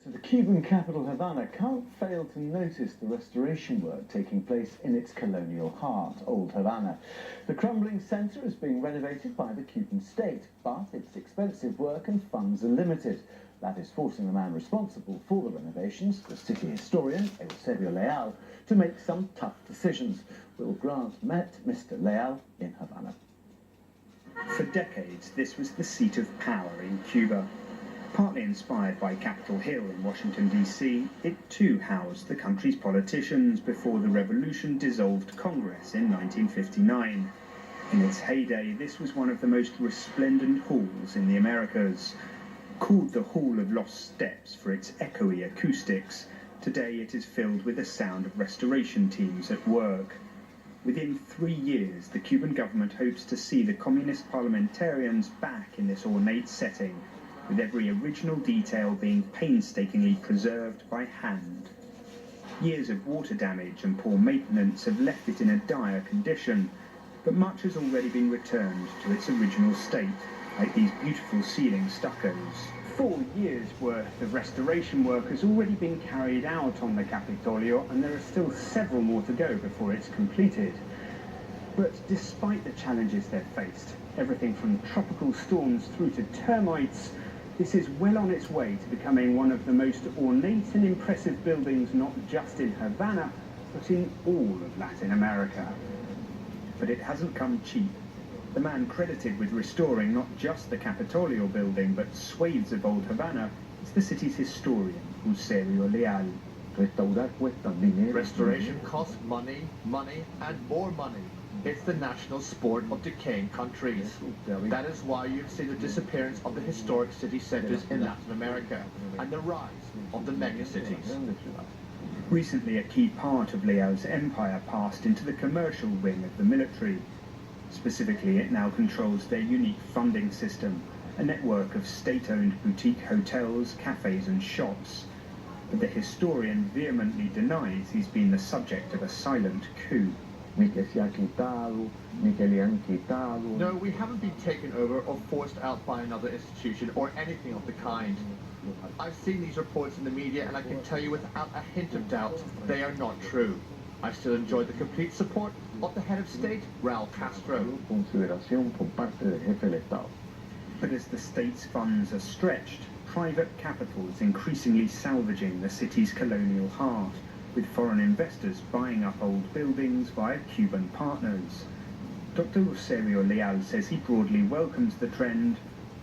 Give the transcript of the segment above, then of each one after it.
to the Cuban capital Havana can't fail to notice the restoration work taking place in its colonial heart, Old Havana. The crumbling centre is being renovated by the Cuban state, but its expensive work and funds are limited. That is forcing the man responsible for the renovations, the city historian, Eusebio Leal, to make some tough decisions. Will Grant met Mr. Leal in Havana. For decades, this was the seat of power in Cuba. Partly inspired by Capitol Hill in Washington, D.C., it too housed the country's politicians before the revolution dissolved Congress in 1959. In its heyday, this was one of the most resplendent halls in the Americas. Called the Hall of Lost Steps for its echoey acoustics, today it is filled with the sound of restoration teams at work. Within 3 years, the Cuban government hopes to see the communist parliamentarians back in this ornate setting, with every original detail being painstakingly preserved by hand. Years of water damage and poor maintenance have left it in a dire condition, but much has already been returned to its original state, like these beautiful ceiling stuccos. 4 years' worth of restoration work has already been carried out on the Capitolio, and there are still several more to go before it's completed. But despite the challenges they've faced, everything from tropical storms through to termites, this is well on its way to becoming one of the most ornate and impressive buildings not just in Havana, but in all of Latin America. But it hasn't come cheap. The man credited with restoring not just the Capitolio building, but swathes of Old Havana, is the city's historian, Eusebio Leal. Restoration costs money, and more money. It's the national sport of decaying countries. That is why you've seen the disappearance of the historic city centers in Latin America and the rise of the megacities. Recently, a key part of Leal's empire passed into the commercial wing of the military. Specifically, it now controls their unique funding system, a network of state-owned boutique hotels, cafes and shops. But the historian vehemently denies he's been the subject of a silent coup. No, we haven't been taken over or forced out by another institution or anything of the kind. I've seen these reports in the media, and I can tell you without a hint of doubt, they are not true. I still enjoy the complete support of the head of state, Raul Castro. But as the state's funds are stretched, private capital is increasingly salvaging the city's colonial heart, with foreign investors buying up old buildings via Cuban partners. Dr. Eusebio Leal says he broadly welcomes the trend,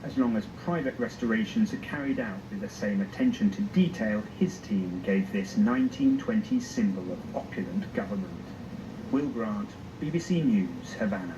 as long as private restorations are carried out with the same attention to detail his team gave this 1920s symbol of opulent government. Will Grant, BBC News, Havana.